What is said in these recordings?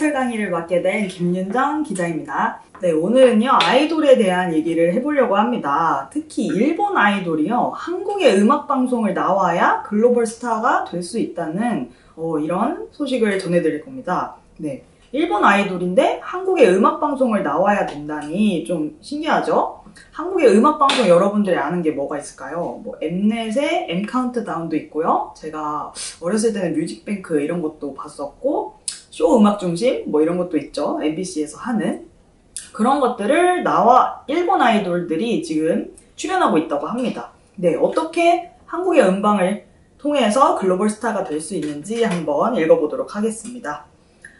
리허설 강의를 맡게 된 김윤정 기자입니다. 네, 오늘은요 아이돌에 대한 얘기를 해보려고 합니다. 특히 일본 아이돌이요 한국의 음악방송을 나와야 글로벌 스타가 될 수 있다는 이런 소식을 전해드릴 겁니다. 네, 일본 아이돌인데 한국의 음악방송을 나와야 된다니 좀 신기하죠? 한국의 음악방송 여러분들이 아는 게 뭐가 있을까요? 뭐 엠넷의 M카운트다운도 있고요. 제가 어렸을 때는 뮤직뱅크 이런 것도 봤었고, 쇼 음악중심 뭐 이런 것도 있죠. MBC에서 하는 그런 것들을 일본 아이돌들이 지금 출연하고 있다고 합니다. 네, 어떻게 한국의 음방을 통해서 글로벌 스타가 될 수 있는지 한번 읽어보도록 하겠습니다.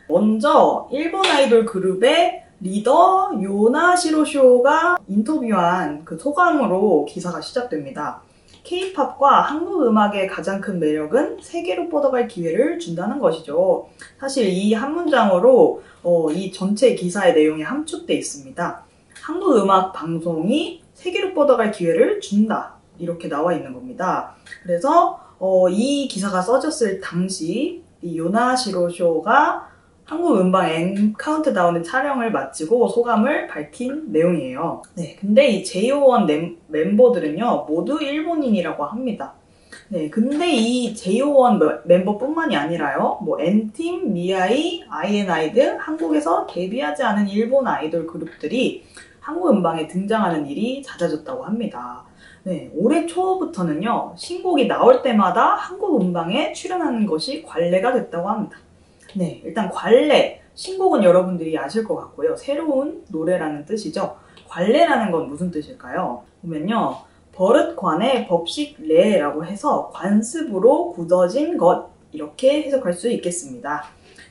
먼저 일본 아이돌 그룹의 리더 요나 시로쇼가 인터뷰한 그 소감으로 기사가 시작됩니다. K-팝과 한국 음악의 가장 큰 매력은 세계로 뻗어갈 기회를 준다는 것이죠. 사실 이 한 문장으로 이 전체 기사의 내용이 함축돼 있습니다. 한국 음악 방송이 세계로 뻗어갈 기회를 준다. 이렇게 나와 있는 겁니다. 그래서 이 기사가 써졌을 당시 이 요나 시로쇼가 한국 음방 M 카운트다운의 촬영을 마치고 소감을 밝힌 내용이에요. 네, 근데 이 JO1 멤버들은요 모두 일본인이라고 합니다. 네, 근데 이 JO1 멤버뿐만이 아니라요, 뭐 N팀, 미아이, INI 등 한국에서 데뷔하지 않은 일본 아이돌 그룹들이 한국 음방에 등장하는 일이 잦아졌다고 합니다. 네, 올해 초부터는요 신곡이 나올 때마다 한국 음방에 출연하는 것이 관례가 됐다고 합니다. 네, 일단 관례, 신곡은 여러분들이 아실 것 같고요. 새로운 노래라는 뜻이죠. 관례라는 건 무슨 뜻일까요? 보면요, 버릇관의 법식례라고 해서 관습으로 굳어진 것, 이렇게 해석할 수 있겠습니다.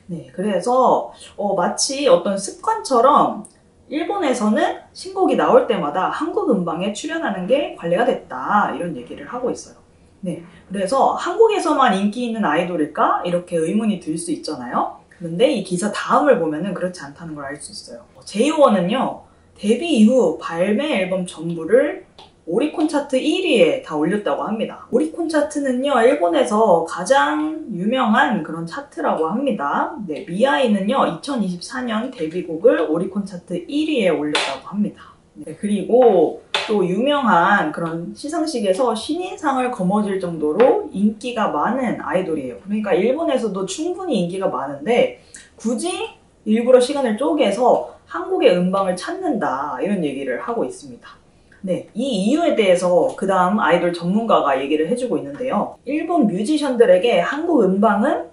네, 그래서 마치 어떤 습관처럼 일본에서는 신곡이 나올 때마다 한국 음방에 출연하는 게 관례가 됐다, 이런 얘기를 하고 있어요. 네, 그래서 한국에서만 인기 있는 아이돌일까? 이렇게 의문이 들 수 있잖아요. 그런데 이 기사 다음을 보면은 그렇지 않다는 걸 알 수 있어요. JO1은요, 데뷔 이후 발매 앨범 전부를 오리콘 차트 1위에 다 올렸다고 합니다. 오리콘 차트는요, 일본에서 가장 유명한 그런 차트라고 합니다. 네, 미아이는요, 2024년 데뷔곡을 오리콘 차트 1위에 올렸다고 합니다. 네, 그리고 또 유명한 그런 시상식에서 신인상을 거머쥘 정도로 인기가 많은 아이돌이에요. 그러니까 일본에서도 충분히 인기가 많은데 굳이 일부러 시간을 쪼개서 한국의 음방을 찾는다, 이런 얘기를 하고 있습니다. 네, 이 이유에 대해서 그 다음 아이돌 전문가가 얘기를 해주고 있는데요. 일본 뮤지션들에게 한국 음방은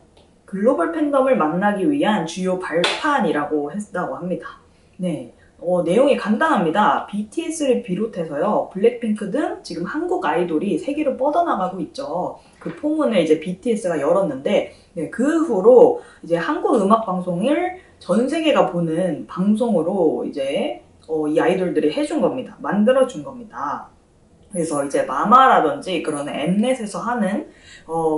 글로벌 팬덤을 만나기 위한 주요 발판이라고 했다고 합니다. 네. 내용이 간단합니다. BTS를 비롯해서요, 블랙핑크 등 지금 한국 아이돌이 세계로 뻗어나가고 있죠. 그 포문을 이제 BTS가 열었는데, 네, 그 후로 이제 한국 음악 방송을 전 세계가 보는 방송으로 이제 이 아이돌들이 해준 겁니다. 만들어준 겁니다. 그래서 이제 마마라든지 그런 엠넷에서 하는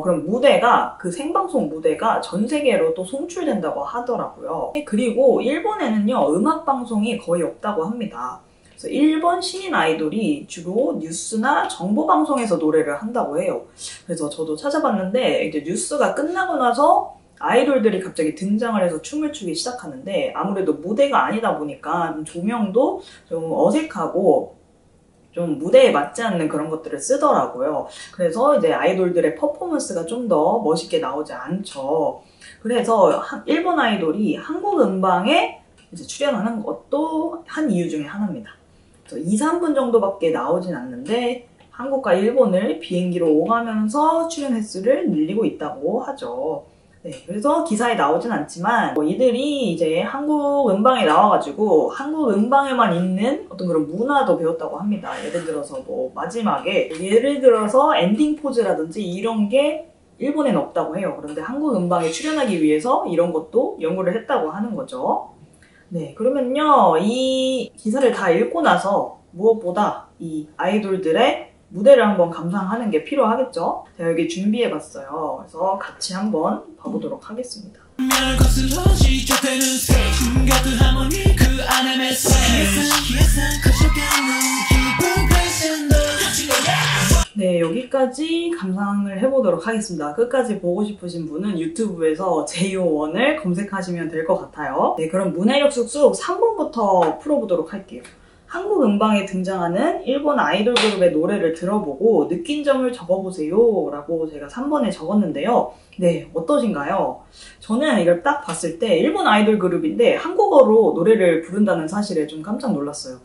그런 무대가, 그 생방송 무대가 전 세계로 또 송출된다고 하더라고요. 그리고 일본에는요 음악방송이 거의 없다고 합니다. 그래서 일본 신인 아이돌이 주로 뉴스나 정보방송에서 노래를 한다고 해요. 그래서 저도 찾아봤는데 이제 뉴스가 끝나고 나서 아이돌들이 갑자기 등장을 해서 춤을 추기 시작하는데, 아무래도 무대가 아니다 보니까 조명도 좀 어색하고 좀 무대에 맞지 않는 그런 것들을 쓰더라고요. 그래서 이제 아이돌들의 퍼포먼스가 좀 더 멋있게 나오지 않죠. 그래서 일본 아이돌이 한국 음방에 이제 출연하는 것도 한 이유 중에 하나입니다. 그래서 2, 3분 정도밖에 나오진 않는데 한국과 일본을 비행기로 오가면서 출연 횟수를 늘리고 있다고 하죠. 네, 그래서 기사에 나오진 않지만 이들이 이제 한국 음방에 나와가지고 한국 음방에만 있는 어떤 그런 문화도 배웠다고 합니다. 예를 들어서 뭐 마지막에 엔딩 포즈라든지 이런 게 일본엔 없다고 해요. 그런데 한국 음방에 출연하기 위해서 이런 것도 연구를 했다고 하는 거죠. 네, 그러면요, 이 기사를 다 읽고 나서 무엇보다 이 아이돌들의 무대를 한번 감상하는 게 필요하겠죠? 제가 여기 준비해봤어요. 그래서 같이 한번 봐보도록 하겠습니다. 네, 여기까지 여기까지 감상을 해보도록 하겠습니다. 끝까지 보고 싶으신 분은 유튜브에서 JO1을 검색하시면 될 것 같아요. 네, 그럼 문해력 쑥쑥 3번부터 풀어보도록 할게요. 한국 음방에 등장하는 일본 아이돌 그룹의 노래를 들어보고 느낀 점을 적어보세요 라고 제가 3번에 적었는데요. 네, 어떠신가요? 저는 이걸 딱 봤을 때 일본 아이돌 그룹인데 한국어로 노래를 부른다는 사실에 좀 깜짝 놀랐어요.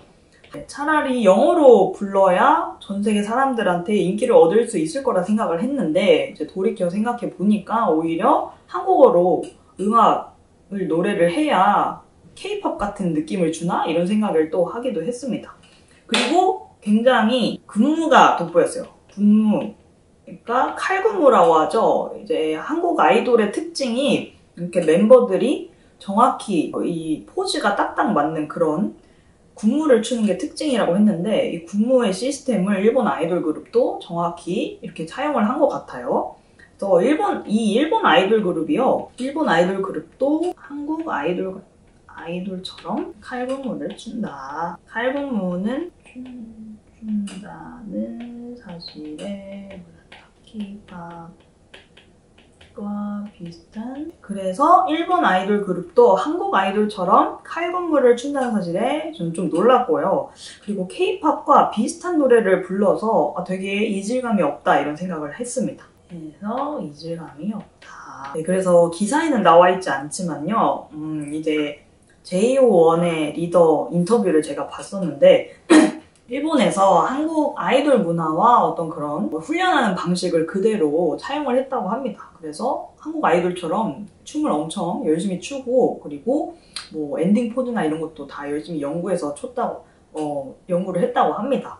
네, 차라리 영어로 불러야 전 세계 사람들한테 인기를 얻을 수 있을 거라 생각을 했는데 이제 돌이켜 생각해 보니까 오히려 한국어로 음악을 노래를 해야 K-pop 같은 느낌을 주나? 이런 생각을 또 하기도 했습니다. 그리고 굉장히 군무가 돋보였어요. 군무. 그러니까 칼군무라고 하죠. 이제 한국 아이돌의 특징이 이렇게 멤버들이 정확히 이 포즈가 딱딱 맞는 그런 군무를 추는 게 특징이라고 했는데 이 군무의 시스템을 일본 아이돌 그룹도 정확히 이렇게 차용을 한 것 같아요. 그래서 일본 아이돌 그룹이요. 일본 아이돌 그룹도 한국 아이돌처럼 칼군무를 춘다. 칼군무는 춘다는 사실에 K-팝과 비슷한. 그래서 일본 아이돌 그룹도 한국 아이돌처럼 칼군무를 춘다는 사실에 저는 좀 놀랐고요. 그리고 K-팝과 비슷한 노래를 불러서 되게 이질감이 없다 이런 생각을 했습니다. 그래서 이질감이 없다. 네, 그래서 기사에는 나와 있지 않지만요. 이제 JO1의 리더 인터뷰를 제가 봤었는데 일본에서 한국 아이돌 문화와 어떤 그런 훈련하는 방식을 그대로 차용을 했다고 합니다. 그래서 한국 아이돌처럼 춤을 엄청 열심히 추고 그리고 뭐 엔딩 포즈나 이런 것도 다 열심히 연구해서 연구를 했다고 합니다.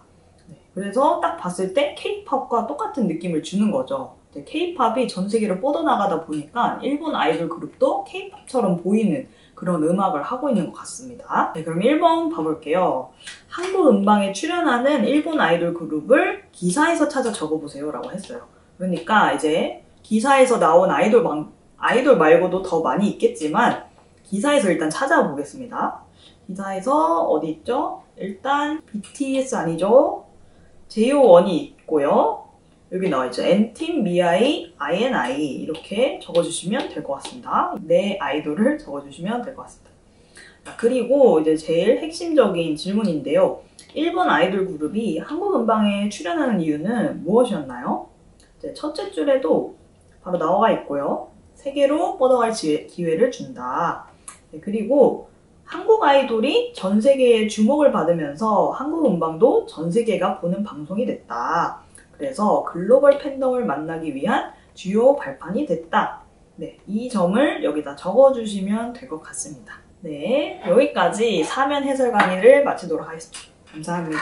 네, 그래서 딱 봤을 때 K-팝과 똑같은 느낌을 주는 거죠. K-팝이 전 세계로 뻗어나가다 보니까 일본 아이돌 그룹도 K-팝처럼 보이는 그런 음악을 하고 있는 것 같습니다. 네, 그럼 1번 봐볼게요. 한국 음방에 출연하는 일본 아이돌 그룹을 기사에서 찾아 적어보세요 라고 했어요. 그러니까 이제 기사에서 나온 아이돌 말고도 더 많이 있겠지만 기사에서 일단 찾아보겠습니다. 기사에서 어디 있죠? 일단 BTS 아니죠? JO1이 있고요. 여기 나와있죠. N팀, 미아이, INI 이렇게 적어주시면 될 것 같습니다. 네 아이돌을 적어주시면 될 것 같습니다. 그리고 이제 제일 핵심적인 질문인데요. 일본 아이돌 그룹이 한국 음방에 출연하는 이유는 무엇이었나요? 이제 첫째 줄에도 바로 나와 있고요. 세계로 뻗어갈 기회를 준다. 네, 그리고 한국 아이돌이 전 세계의 주목을 받으면서 한국 음방도 전 세계가 보는 방송이 됐다. 그래서 글로벌 팬덤을 만나기 위한 주요 발판이 됐다. 네, 이 점을 여기다 적어주시면 될 것 같습니다. 네, 여기까지 사면 해설 강의를 마치도록 하겠습니다. 감사합니다.